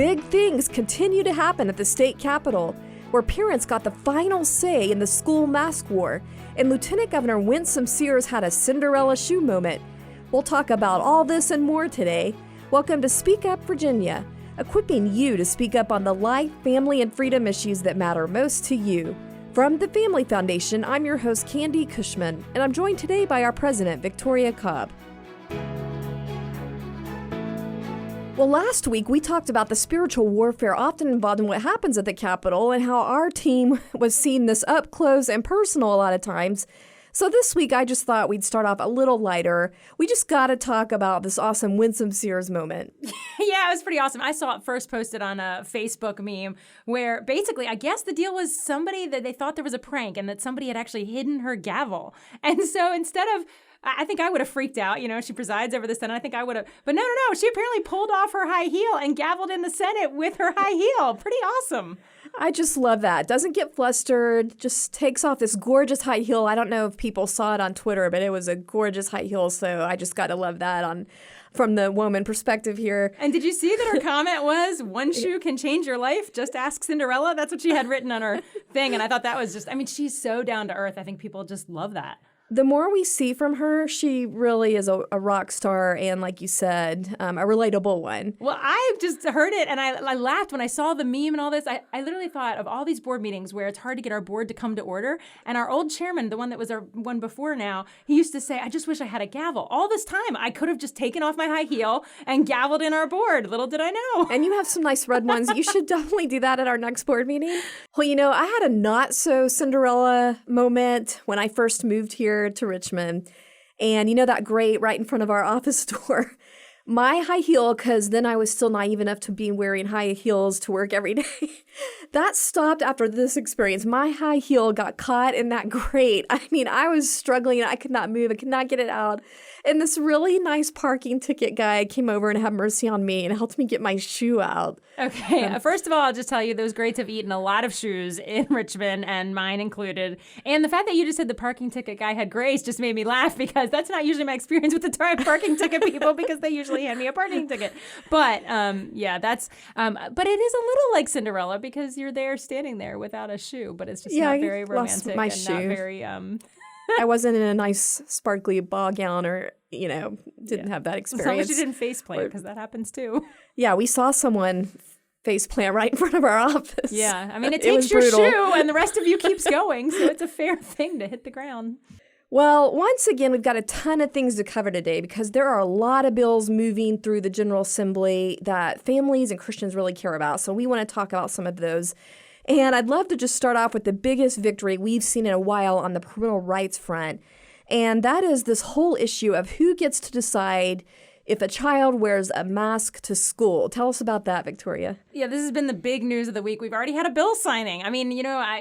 Big things continue to happen at the state capitol, where parents got the final say in the school mask war, and Lieutenant Governor Winsome Sears had a Cinderella Shoe moment. We'll talk about all this and more today. Welcome to Speak Up Virginia, equipping you to speak up on the life, family, and freedom issues that matter most to you. From the Family Foundation, I'm your host, Candy Cushman, and I'm joined today by our president, Victoria Cobb. Well, last week we talked about the spiritual warfare often involved in what happens at the Capitol and how our team was seeing this up close and personal a lot of times. So this week I just thought we'd start off a little lighter. We just got to talk about this awesome Winsome Sears moment. Yeah, it was pretty awesome. I saw it first posted on a Facebook meme where basically I guess the deal was somebody that they thought there was a prank and that somebody had actually hidden her gavel. And so instead of I think I would have freaked out. You know, she presides over the Senate. I think I would have. But no. She apparently pulled off her high heel and gavelled in the Senate with her high heel. Pretty awesome. I just love that. Doesn't get flustered, just takes off this gorgeous high heel. I don't know if people saw it on Twitter, but it was a gorgeous high heel. So I just got to love that from the woman perspective here. And did you see that her comment was, one shoe can change your life? Just ask Cinderella. That's what she had written on her thing. And I thought that was just, she's so down to earth. I think people just love that. The more we see from her, she really is a rock star and, like you said, a relatable one. Well, I just heard it and I laughed when I saw the meme and all this. I literally thought of all these board meetings where it's hard to get our board to come to order. And our old chairman, the one that was our one before now, he used to say, I just wish I had a gavel. All this time, I could have just taken off my high heel and gavelled in our board. Little did I know. And you have some nice red ones. You should definitely do that at our next board meeting. Well, I had a not-so-Cinderella moment when I first moved here to Richmond, and that grate right in front of our office door, my high heel, because then I was still naive enough to be wearing high heels to work every day, that stopped after this experience. My high heel got caught in that grate. I was struggling. I could not move. I could not get it out. And this really nice parking ticket guy came over and had mercy on me and helped me get my shoe out. Okay. First of all, I'll just tell you those grates have eaten a lot of shoes in Richmond, and mine included. And the fact that you just said the parking ticket guy had grace just made me laugh, because that's not usually my experience with the parking ticket people, because they usually hand me a parking ticket. But that's but it is a little like Cinderella, because you're there standing there without a shoe, but it's just not very romantic and shoe. Not very I wasn't in a nice sparkly ball gown or, didn't have that experience. As long as you didn't faceplant, because that happens too. Yeah, we saw someone faceplant right in front of our office. Yeah, it takes your shoe and the rest of you keeps going, so it's a fair thing to hit the ground. Well, once again, we've got a ton of things to cover today, because there are a lot of bills moving through the General Assembly that families and Christians really care about. So we want to talk about some of those. And I'd love to just start off with the biggest victory we've seen in a while on the parental rights front. And that is this whole issue of who gets to decide if a child wears a mask to school. Tell us about that, Victoria. Yeah, this has been the big news of the week. We've already had a bill signing.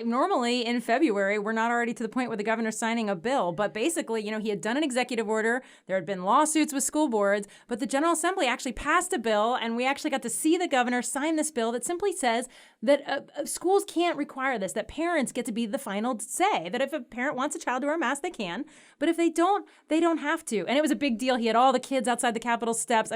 Normally in February, we're not already to the point where the governor's signing a bill. But basically, he had done an executive order. There had been lawsuits with school boards. But the General Assembly actually passed a bill, and we actually got to see the governor sign this bill that simply says that schools can't require this, that parents get to be the final say, that if a parent wants a child to wear a mask, they can. But if they don't have to. And it was a big deal. He had all the kids outside the Capitol steps.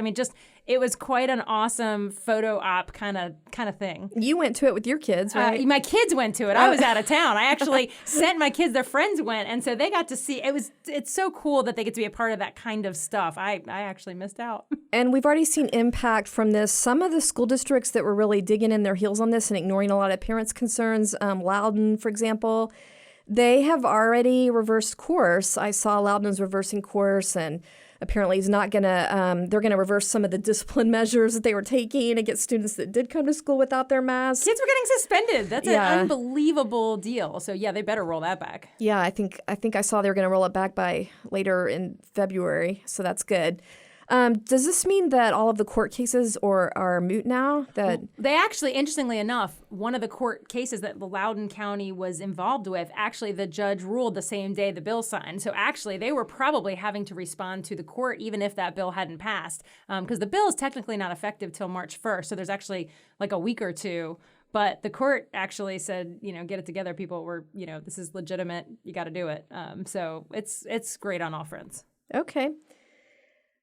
It was quite an awesome photo op kind of thing. You went to it with your kids, right? My kids went to it. I was out of town. I actually sent my kids, their friends went, and so they got to see. It's so cool that they get to be a part of that kind of stuff. I actually missed out. And we've already seen impact from this. Some of the school districts that were really digging in their heels on this and ignoring a lot of parents' concerns, Loudoun, for example, they have already reversed course. I saw Loudoun's reversing course, and apparently he's not going to, they're going to reverse some of the discipline measures that they were taking against students that did come to school without their masks. Kids were getting suspended. That's an unbelievable deal. So yeah, they better roll that back. Yeah, I think I saw they were going to roll it back by later in February. So that's good. Does this mean that all of the court cases are moot now? They actually, interestingly enough, one of the court cases that Loudoun County was involved with, actually the judge ruled the same day the bill signed. So actually they were probably having to respond to the court even if that bill hadn't passed, because the bill is technically not effective till March 1st. So there's actually like a week or two. But the court actually said, get it together, people. This is legitimate. You got to do it. So it's great on all fronts. Okay.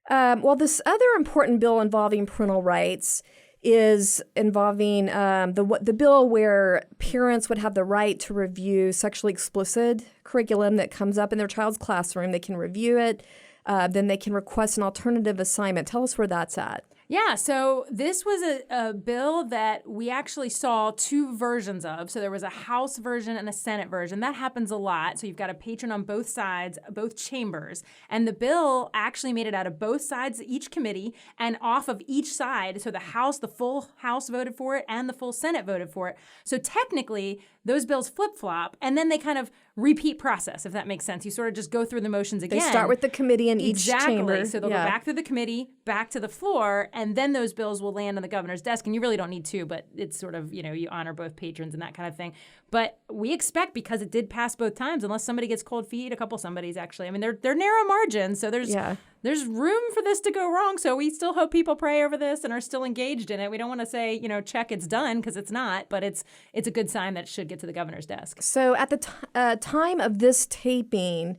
Well, this other important bill involving parental rights is involving the bill where parents would have the right to review sexually explicit curriculum that comes up in their child's classroom. They can review it. Then they can request an alternative assignment. Tell us where that's at. Yeah, so this was a bill that we actually saw two versions of. So there was a House version and a Senate version. That happens a lot. So you've got a patron on both sides, both chambers. And the bill actually made it out of both sides of each committee and off of each side. So the House, the full House voted for it and the full Senate voted for it. So technically, those bills flip-flop, and then they kind of repeat process, if that makes sense. You sort of just go through the motions again. They start with the committee in each chamber. Exactly. So they'll go back through the committee, back to the floor, and then those bills will land on the governor's desk. And you really don't need to, but it's sort of, you honor both patrons and that kind of thing. But we expect, because it did pass both times, unless somebody gets cold feet, a couple somebodies actually. I mean, they're narrow margins, so there's room for this to go wrong. So we still hope people pray over this and are still engaged in it. We don't want to say, check, it's done, because it's not, but it's a good sign that it should get to the governor's desk. So at the time of this taping,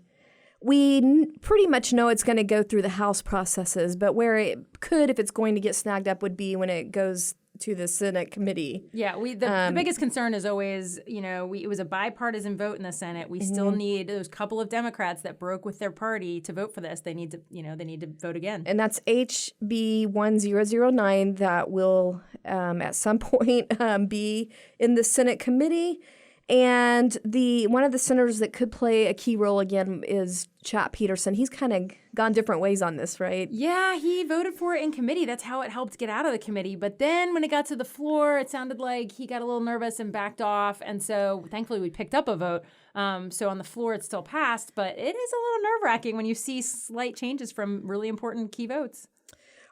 we pretty much know it's going to go through the House processes, but where it could, if it's going to get snagged up, would be when it goes to the Senate committee. Yeah, the biggest concern is always, it was a bipartisan vote in the Senate. We still need those couple of Democrats that broke with their party to vote for this. They need to vote again. And that's HB 1009 that will at some point be in the Senate committee. And one of the senators that could play a key role again is Chap Peterson. He's kind of gone different ways on this, right? Yeah, he voted for it in committee. That's how it helped get out of the committee. But then when it got to the floor, it sounded like he got a little nervous and backed off. And so thankfully we picked up a vote. So on the floor, it still passed. But it is a little nerve-wracking when you see slight changes from really important key votes.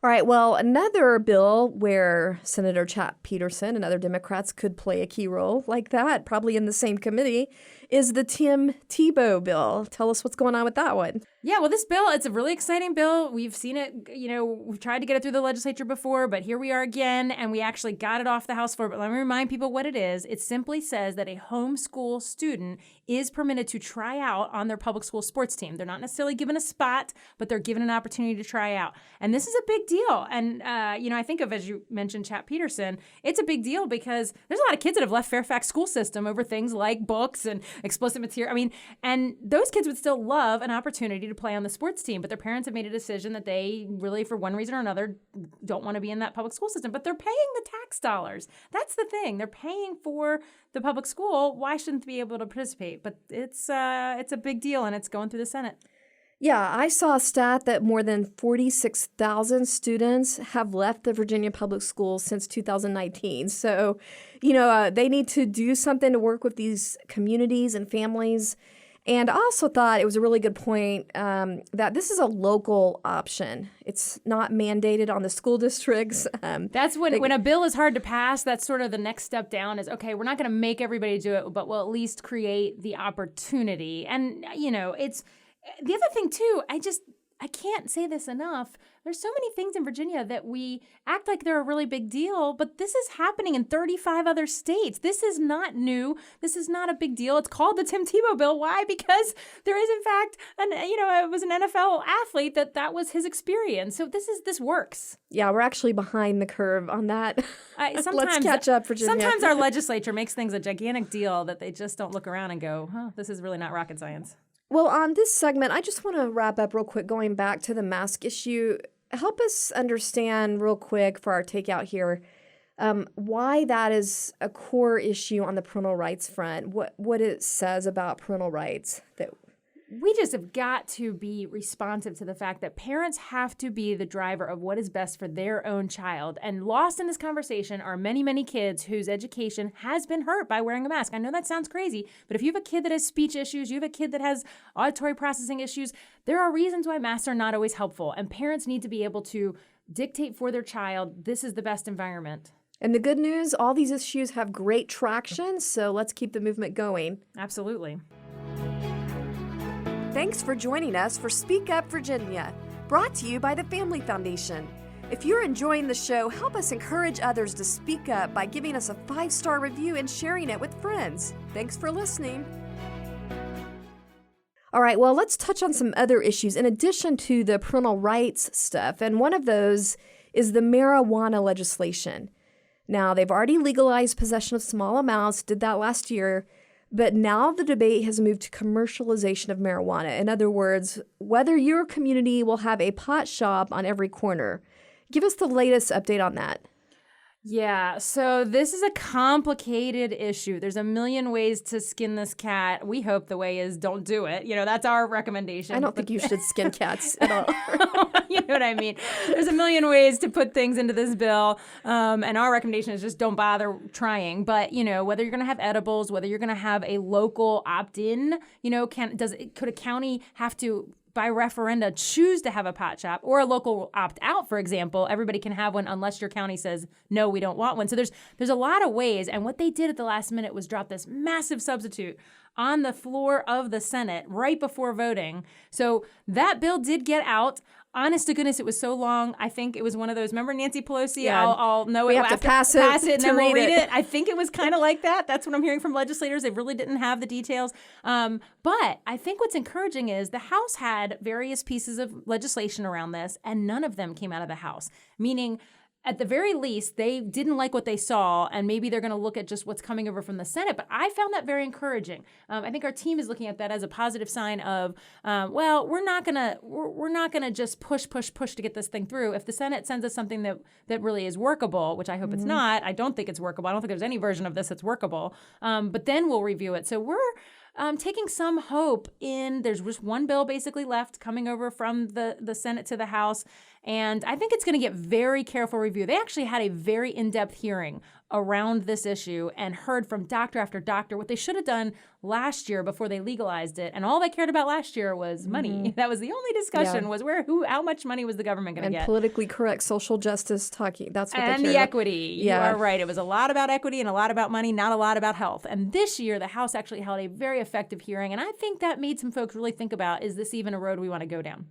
All right, well, another bill where Senator Chap Peterson and other Democrats could play a key role like that, probably in the same committee, is the Tim Tebow bill. Tell us what's going on with that one. Yeah, well, this bill, it's a really exciting bill. We've seen it, we've tried to get it through the legislature before, but here we are again, and we actually got it off the House floor. But let me remind people what it is. It simply says that a homeschool student is permitted to try out on their public school sports team. They're not necessarily given a spot, but they're given an opportunity to try out. And this is a big deal. And, I think of, as you mentioned, Chap Peterson, it's a big deal because there's a lot of kids that have left Fairfax school system over things like books and explicit material. I mean, and those kids would still love an opportunity to play on the sports team, but their parents have made a decision that they really, for one reason or another, don't want to be in that public school system. But they're paying the tax dollars. That's the thing. They're paying for the public school. Why shouldn't they be able to participate? But it's a big deal, and it's going through the Senate. Yeah, I saw a stat that more than 46,000 students have left the Virginia public schools since 2019. So, they need to do something to work with these communities and families. And I also thought it was a really good point that this is a local option. It's not mandated on the school districts. That's when a bill is hard to pass, that's sort of the next step down is, okay, we're not going to make everybody do it, but we'll at least create the opportunity. And, it's the other thing, too, I can't say this enough. There's so many things in Virginia that we act like they're a really big deal, but this is happening in 35 other states. This is not new. This is not a big deal. It's called the Tim Tebow bill. Why? Because there is, in fact, it was an NFL athlete that was his experience. So this works. Yeah, we're actually behind the curve on that. Let's catch up, Virginia. Sometimes our legislature makes things a gigantic deal that they just don't look around and go, this is really not rocket science. Well, on this segment, I just want to wrap up real quick, going back to the mask issue. Help us understand real quick for our takeout here why that is a core issue on the parental rights front, what it says about parental rights. We just have got to be responsive to the fact that parents have to be the driver of what is best for their own child. And lost in this conversation are many, many kids whose education has been hurt by wearing a mask. I know that sounds crazy, but if you have a kid that has speech issues, you have a kid that has auditory processing issues, there are reasons why masks are not always helpful. And parents need to be able to dictate for their child, this is the best environment. And the good news, all these issues have great traction, so let's keep the movement going. Absolutely. Thanks for joining us for Speak Up Virginia, brought to you by the Family Foundation. If you're enjoying the show, help us encourage others to speak up by giving us a 5-star review and sharing it with friends. Thanks for listening. All right, well, let's touch on some other issues in addition to the parental rights stuff. And one of those is the marijuana legislation. Now, they've already legalized possession of small amounts, did that last year, but now the debate has moved to commercialization of marijuana. In other words, whether your community will have a pot shop on every corner. Give us the latest update on that. Yeah, so this is a complicated issue. There's a million ways to skin this cat. We hope the way is don't do it. That's our recommendation. I don't think you should skin cats at all. You know what I mean? There's a million ways to put things into this bill, and our recommendation is just don't bother trying. But, whether you're going to have edibles, whether you're going to have a local opt-in, could a county have to, by referenda, choose to have a pot shop, or a local opt-out, for example? Everybody can have one unless your county says, no, we don't want one. So there's a lot of ways. And what they did at the last minute was drop this massive substitute on the floor of the Senate right before voting. So that bill did get out. Honest to goodness, it was so long. I think it was one of those. Remember Nancy Pelosi? Yeah. I'll know we it. We have to pass it, and then we'll read it. I think it was kind of like that. That's what I'm hearing from legislators. They really didn't have the details. But I think what's encouraging is the House had various pieces of legislation around this, and none of them came out of the House. Meaning, at the very least, they didn't like what they saw, and maybe they're going to look at just what's coming over from the Senate. But I found that very encouraging. I think our team is looking at that as a positive sign of, we're not gonna just push to get this thing through. If the Senate sends us something that really is workable, which I hope it's not, I don't think it's workable. I don't think there's any version of this that's workable. But then we'll review it. So we're taking some hope in. There's just one bill basically left coming over from the Senate to the House. And I think it's going to get very careful review. They actually had a very in-depth hearing around this issue and heard from doctor after doctor what they should have done last year before they legalized it. And all they cared about last year was money. That was the only discussion, was how much money was the government going to get. And politically correct social justice talking. That's what and they the cared equity. about. Yeah. You are right. It was a lot about equity and a lot about money, not a lot about health. And this year, the House actually held a very effective hearing. And I think that made some folks really think about, is this even a road we want to go down?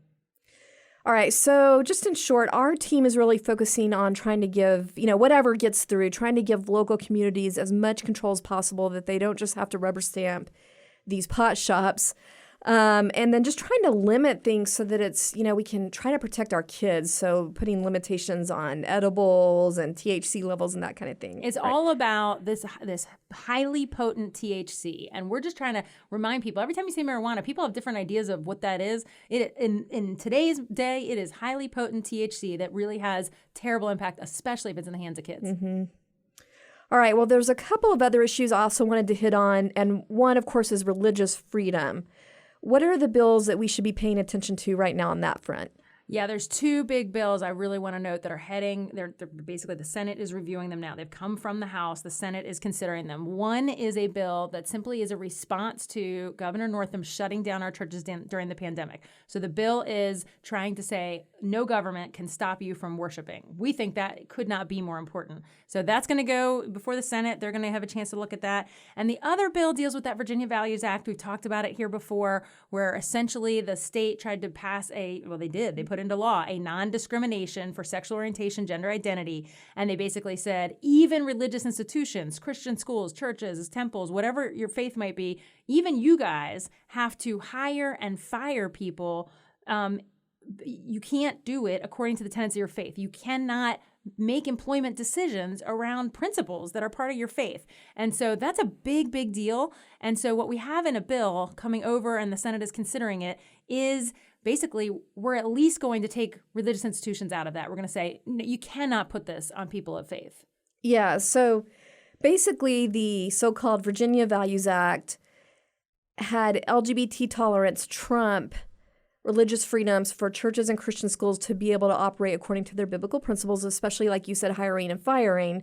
All right, so just in short, our team is really focusing on trying to give, whatever gets through, trying to give local communities as much control as possible that they don't just have to rubber stamp these pot shops. And then just trying to limit things so that it's, we can try to protect our kids. So putting limitations on edibles and THC levels and that kind of thing. It's all about this highly potent THC. And we're just trying to remind people, every time you say marijuana, people have different ideas of what that is. In today's day, it is highly potent THC that really has terrible impact, especially if it's in the hands of kids. Mm-hmm. All right, well, there's a couple of other issues I also wanted to hit on. And one, of course, is religious freedom. What are the bills that we should be paying attention to right now on that front? Yeah, there's two big bills I really want to note that are heading. They're basically, the Senate is reviewing them now. They've come from the House. The Senate is considering them. One is a bill that simply is a response to Governor Northam shutting down our churches during the pandemic. So the bill is trying to say no government can stop you from worshiping. We think that could not be more important. So that's going to go before the Senate. They're going to have a chance to look at that. And the other bill deals with that Virginia Values Act. We've talked about it here before, where essentially the state tried to pass they put into law a non-discrimination for sexual orientation, gender identity. And they basically said, even religious institutions, Christian schools, churches, temples, whatever your faith might be, even you guys have to hire and fire people. You can't do it according to the tenets of your faith. You cannot make employment decisions around principles that are part of your faith. And so that's a big, big deal. And so what we have in a bill coming over, and the Senate is considering it, is basically we're at least going to take religious institutions out of that. We're going to say, you cannot put this on people of faith. Yeah, so basically the so-called Virginia Values Act had LGBT tolerance trump religious freedoms for churches and Christian schools to be able to operate according to their biblical principles, especially, like you said, hiring and firing.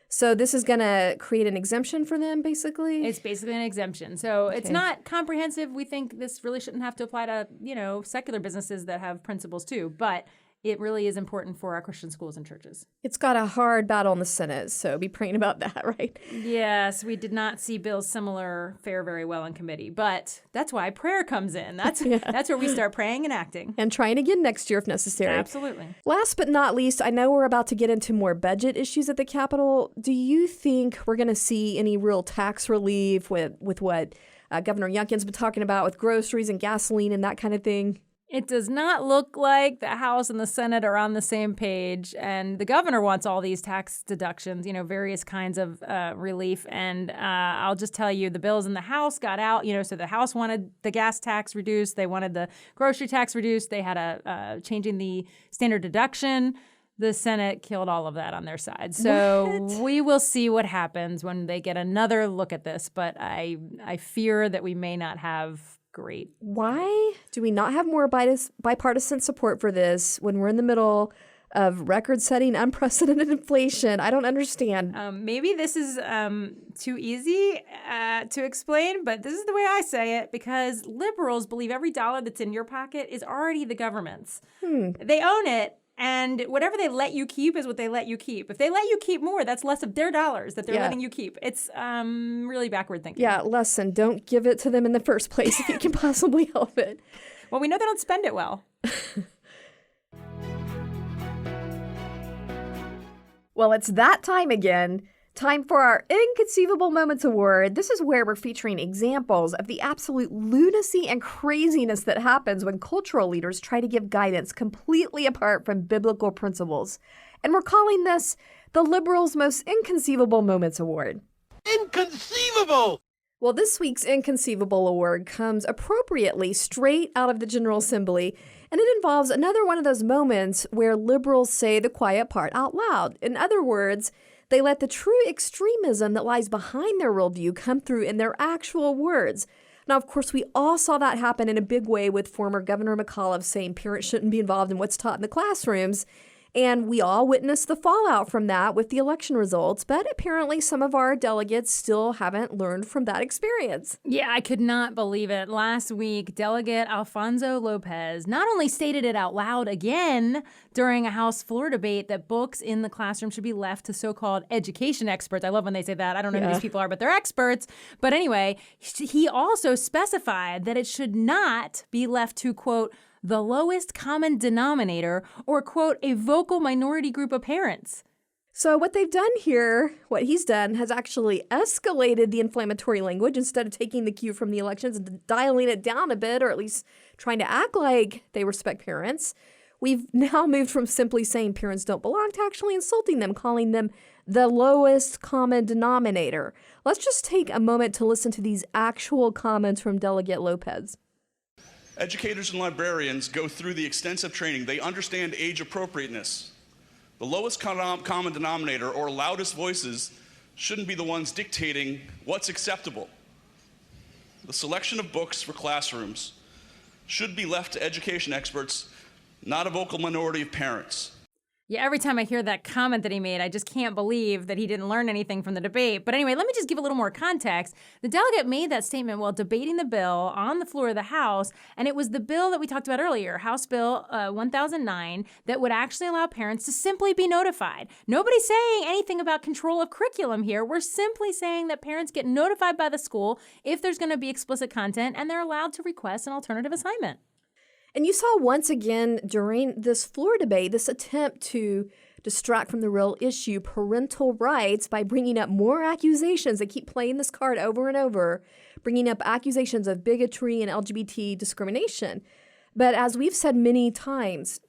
So this is going to create an exemption for them, basically? It's basically an exemption. So It's not comprehensive. We think this really shouldn't have to apply to, secular businesses that have principles too. But it really is important for our Christian schools and churches. It's got a hard battle in the Senate, so be praying about that, right? Yes, we did not see bills similar fare very well in committee, but that's why prayer comes in. That's where we start praying and acting. And trying again next year if necessary. Absolutely. Last but not least, I know we're about to get into more budget issues at the Capitol. Do you think we're going to see any real tax relief with what Governor Youngkin's been talking about with groceries and gasoline and that kind of thing? It does not look like the House and the Senate are on the same page, and the governor wants all these tax deductions, various kinds of relief. And I'll just tell you, the bills in the House got out, so the House wanted the gas tax reduced. They wanted the grocery tax reduced. They had changing the standard deduction. The Senate killed all of that on their side. So we will see what happens when they get another look at this. But I fear that we may not have great. Why do we not have more bipartisan support for this when we're in the middle of record-setting, unprecedented inflation? I don't understand. Maybe this is too easy to explain, but this is the way I say it, because liberals believe every dollar that's in your pocket is already the government's. They own it. And whatever they let you keep is what they let you keep. If they let you keep more, that's less of their dollars that they're letting you keep. It's really backward thinking. Yeah, lesson. Don't give it to them in the first place if you can possibly help it. Well, we know they don't spend it well. Well, it's that time again. Time for our Inconceivable Moments Award. This is where we're featuring examples of the absolute lunacy and craziness that happens when cultural leaders try to give guidance completely apart from biblical principles. And we're calling this the Liberals' Most Inconceivable Moments Award. Inconceivable! Well, this week's Inconceivable Award comes appropriately straight out of the General Assembly, and it involves another one of those moments where liberals say the quiet part out loud. In other words, they let the true extremism that lies behind their worldview come through in their actual words. Now, of course, we all saw that happen in a big way with former Governor McAuliffe saying parents shouldn't be involved in what's taught in the classrooms. And we all witnessed the fallout from that with the election results, but apparently some of our delegates still haven't learned from that experience. Yeah, I could not believe it. Last week, Delegate Alfonso Lopez not only stated it out loud again during a House floor debate that books in the classroom should be left to so-called education experts. I love when they say that. I don't know who these people are, but they're experts. But anyway, he also specified that it should not be left to, quote, the lowest common denominator, or, quote, a vocal minority group of parents. So what they've done here, what he's done, has actually escalated the inflammatory language instead of taking the cue from the elections and dialing it down a bit, or at least trying to act like they respect parents. We've now moved from simply saying parents don't belong to actually insulting them, calling them the lowest common denominator. Let's just take a moment to listen to these actual comments from Delegate Lopez. Educators and librarians go through the extensive training. They understand age appropriateness. The lowest common denominator, or loudest voices, shouldn't be the ones dictating what's acceptable. The selection of books for classrooms should be left to education experts, not a vocal minority of parents. Yeah, every time I hear that comment that he made, I just can't believe that he didn't learn anything from the debate. But anyway, let me just give a little more context. The delegate made that statement while debating the bill on the floor of the House, and it was the bill that we talked about earlier, House Bill 1009, that would actually allow parents to simply be notified. Nobody's saying anything about control of curriculum here. We're simply saying that parents get notified by the school if there's going to be explicit content, and they're allowed to request an alternative assignment. And you saw once again during this floor debate, this attempt to distract from the real issue, parental rights, by bringing up more accusations. They keep playing this card over and over, bringing up accusations of bigotry and LGBT discrimination. But as we've said many times,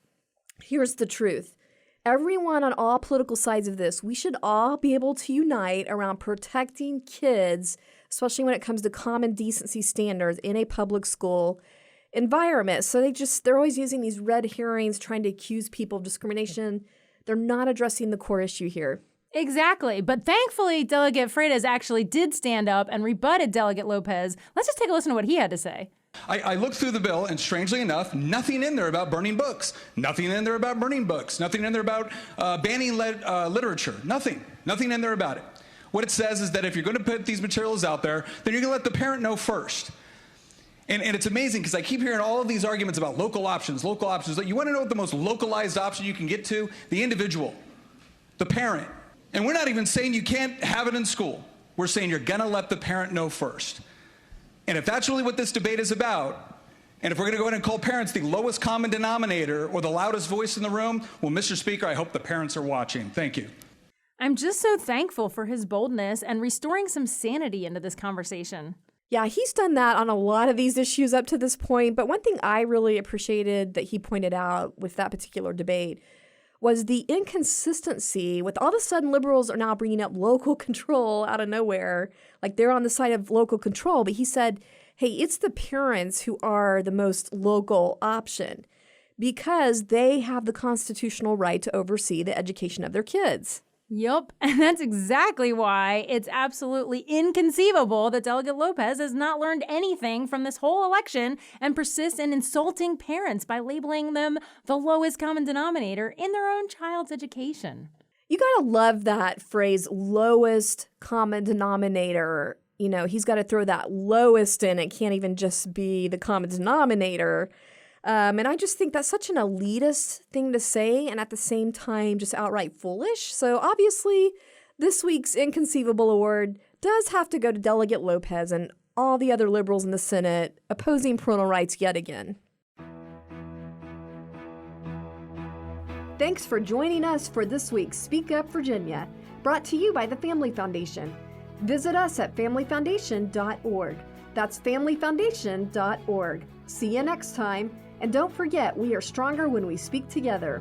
here's the truth. Everyone on all political sides of this, we should all be able to unite around protecting kids, especially when it comes to common decency standards in a public school environment. So they're always using these red herrings, trying to accuse people of discrimination. They're not addressing the core issue here. Exactly. But thankfully, Delegate Freitas actually did stand up and rebutted Delegate Lopez. Let's just take a listen to what he had to say. I looked through the bill, and strangely enough, nothing in there about burning books. Nothing in there about burning books. Nothing in there about banning literature. Nothing in there about it. What it says is that if you're going to put these materials out there, then you're going to let the parent know first. And it's amazing because I keep hearing all of these arguments about local options. You want to know what the most localized option you can get to? The individual, the parent. And we're not even saying you can't have it in school. We're saying you're going to let the parent know first. And if that's really what this debate is about, and if we're going to go ahead and call parents the lowest common denominator or the loudest voice in the room, well, Mr. Speaker, I hope the parents are watching. Thank you. I'm just so thankful for his boldness and restoring some sanity into this conversation. Yeah, he's done that on a lot of these issues up to this point. But one thing I really appreciated that he pointed out with that particular debate was the inconsistency with all of a sudden liberals are now bringing up local control out of nowhere. Like they're on the side of local control. But he said, hey, it's the parents who are the most local option because they have the constitutional right to oversee the education of their kids. Yup, and that's exactly why it's absolutely inconceivable that Delegate Lopez has not learned anything from this whole election and persists in insulting parents by labeling them the lowest common denominator in their own child's education. You gotta love that phrase, lowest common denominator. You know, he's got to throw that lowest in. It can't even just be the common denominator. And I just think that's such an elitist thing to say and at the same time just outright foolish. So obviously, this week's Inconceivable Award does have to go to Delegate Lopez and all the other liberals in the Senate opposing parental rights yet again. Thanks for joining us for this week's Speak Up Virginia, brought to you by the Family Foundation. Visit us at familyfoundation.org. That's familyfoundation.org. See you next time. And don't forget, we are stronger when we speak together.